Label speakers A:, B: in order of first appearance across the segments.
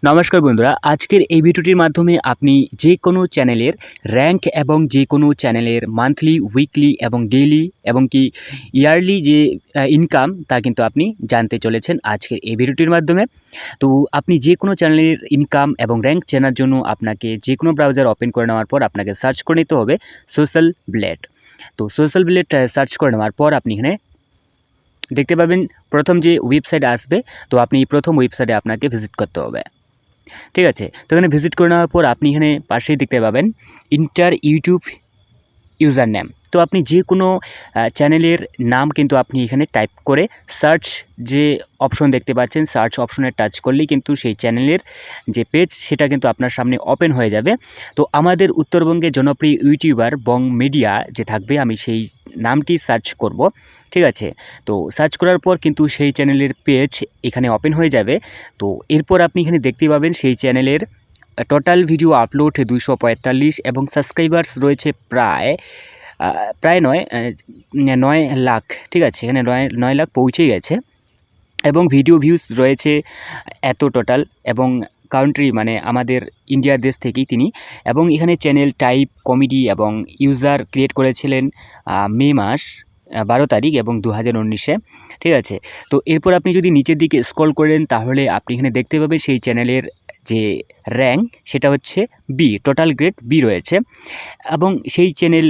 A: নমস্কার বন্ধুরা, আজকের এই ভিডিওটির মাধ্যমে আপনি যে কোনো চ্যানেলের র্যাঙ্ক এবং যে কোনো চ্যানেলের মান্থলি, উইকলি এবং ডেইলি এবং কি ইয়ারলি যে ইনকাম তা কিন্তু আপনি জানতে চলেছেন আজকের এই ভিডিওটির মাধ্যমে। তো আপনি যে কোনো চ্যানেলের ইনকাম এবং র্যাঙ্ক চেনার জন্য আপনাকে যে কোনো ব্রাউজার ওপেন করে নেওয়ার পর আপনাকে সার্চ করে নিতে হবে সোশ্যাল ব্লেড। তো সোশ্যাল ব্লেড সার্চ করে নেওয়ার পর আপনি এখানে দেখতে পাবেন প্রথম যে ওয়েবসাইট আসবে, তো আপনি প্রথম ওয়েবসাইটে আপনাকে ভিজিট করতে হবে। ঠিক আছে, তো এখানে ভিজিট করে নেওয়ার পর আপনি এখানে পাশেই দেখতে পাবেন ইন্টার ইউটিউব ইউজার নেম। তো আপনি যে কোনো চ্যানেলের নাম কিন্তু আপনি এখানে টাইপ করে সার্চ যে অপশন দেখতে পাচ্ছেন, সার্চ অপশনে টাচ করলেই কিন্তু সেই চ্যানেলের যে পেজ সেটা কিন্তু আপনার সামনে ওপেন হয়ে যাবে। তো আমাদের উত্তরবঙ্গের জনপ্রিয় ইউটিউবার বং মিডিয়া যে থাকবে, আমি সেই নামটি সার্চ করব। ঠিক আছে, তো সার্চ করার পর কিন্তু সেই চ্যানেলের পেজ এখানে ওপেন হয়ে যাবে। তো এরপর আপনি এখানে দেখতে পাবেন সেই চ্যানেলের টোটাল ভিডিও আপলোড 245 এবং সাবস্ক্রাইবার্স রয়েছে প্রায় 9 লাখ। ঠিক আছে, এখানে 9 লাখ পৌঁছে গেছে এবং ভিডিও ভিউজ রয়েছে এত টোটাল, এবং কান্ট্রি মানে আমাদের ইন্ডিয়ার দেশ থেকেই তিনি। এবং এখানে চ্যানেল টাইপ কমেডি এবং ইউজার ক্রিয়েট করেছিলেন মে মাস 12 তারিখ এবং 2019-এ। ঠিক আছে, তো এরপর আপনি যদি নিচের দিকে স্ক্রল করেন তাহলে আপনি এখানে দেখতে পাবেন সেই চ্যানেলের যে র্যাঙ্ক সেটা হচ্ছে বি, টোটাল গ্রেড বি রয়েছে। এবং সেই চ্যানেল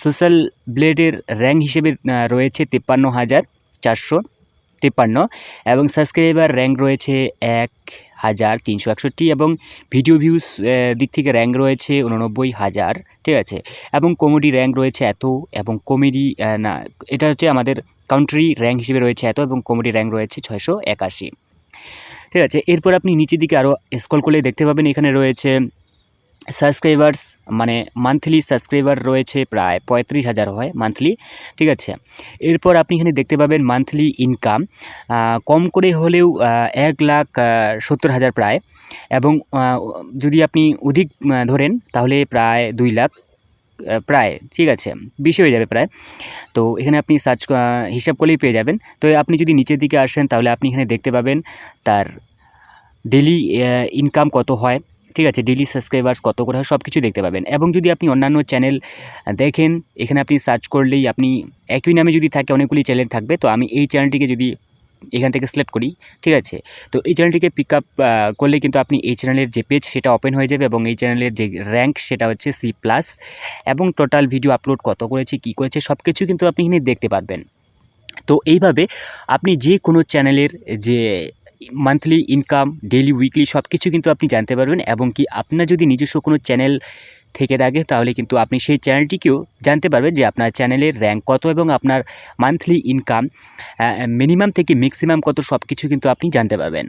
A: সোশ্যাল ব্লেডের র্যাঙ্ক হিসেবে রয়েছে 53,453 এবং সাবস্ক্রাইবার র্যাঙ্ক রয়েছে 1,361 এবং ভিডিও ভিউজ দিক থেকে র্যাঙ্ক রয়েছে 89,000। ঠিক আছে, এবং কমেডি র্যাঙ্ক রয়েছে এত, এবং কমেডি না, এটা হচ্ছে আমাদের কান্ট্রি র্যাঙ্ক হিসেবে রয়েছে এত, এবং কমেডি র্যাঙ্ক রয়েছে 681। ঠিক আছে, এরপর আপনি নিচের দিকে আরও স্ক্রল করলে দেখতে পাবেন এখানে রয়েছে সাবস্ক্রাইবার্স, মানে মান্থলি সাবস্ক্রাইবার রয়েছে প্রায় 35,000 হয় মান্থলি। ঠিক আছে, এরপর আপনি এখানে দেখতে পাবেন মান্থলি ইনকাম কম করে হলেও 1,70,000 প্রায়, এবং যদি আপনি অধিক ধরেন তাহলে প্রায় 2 লাখ প্রায়। ঠিক আছে, বেশি হয়ে যাবে প্রায়। তো এখানে আপনি সার্চ হিসাব করলেই পেয়ে যাবেন। তো আপনি যদি নিচের দিকে আসেন তাহলে আপনি এখানে দেখতে পাবেন তার ডেলি ইনকাম কত হয়। ঠিক আছে, ডেলি সাবস্ক্রাইবার্স কত করে হয় সব কিছু দেখতে পাবেন। এবং যদি আপনি অন্যান্য চ্যানেল দেখেন, এখানে আপনি সার্চ করলেই আপনি একই নামে যদি থাকে অনেকগুলি চ্যানেল থাকবে। তো আমি এই চ্যানেলটিকে যদি এখান থেকে সিলেক্ট করি, ঠিক আছে, তো এই চ্যানেলটিকে পিক আপ করলে কিন্তু আপনি এই চ্যানেলের যে পেজ সেটা ওপেন হয়ে যাবে, এবং এই চ্যানেলের যে র্যাঙ্ক সেটা হচ্ছে C+, এবং টোটাল ভিডিও আপলোড কত করেছে, কী করেছে সব কিছু কিন্তু আপনি এখানে দেখতে পারবেন। তো এইভাবে আপনি যে কোনো চ্যানেলের যে মান্থলি ইনকাম, ডেইলি, উইকলি সব কিছু কিন্তু আপনি জানতে পারবেন। এবং কি আপনার যদি নিজস্ব কোনো চ্যানেল থেকে থাকে তাহলে কিন্তু আপনি সেই চ্যানেলটিকেও জানতে পারবেন যে আপনার চ্যানেলের র্যাঙ্ক কত এবং আপনার মান্থলি ইনকাম মিনিমাম থেকে ম্যাক্সিমাম কত সব কিছু কিন্তু আপনি জানতে পারবেন।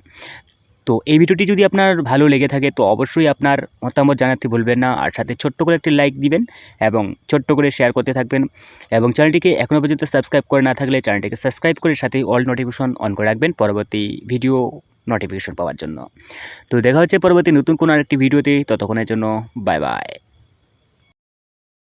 A: তো এই ভিডিওটি যদি আপনার ভালো লেগে থাকে তো অবশ্যই আপনার মতামত জানাতে ভুলবেন না, আর সাথে ছোট্ট করে একটি লাইক দিবেন এবং ছোট্ট করে শেয়ার করতে থাকবেন। এবং চ্যানেলটিকে এখনও পর্যন্ত সাবস্ক্রাইব করে না থাকলে চ্যানেলটিকে সাবস্ক্রাইব করে সাথে অল নোটিফিকেশন অন করে রাখবেন পরবর্তী ভিডিও নোটিফিকেশন পাওয়ার জন্য। তো দেখা হচ্ছে পরবর্তী নতুন কোনো আরেকটি ভিডিওতে, ততক্ষণের জন্য বাই বাই।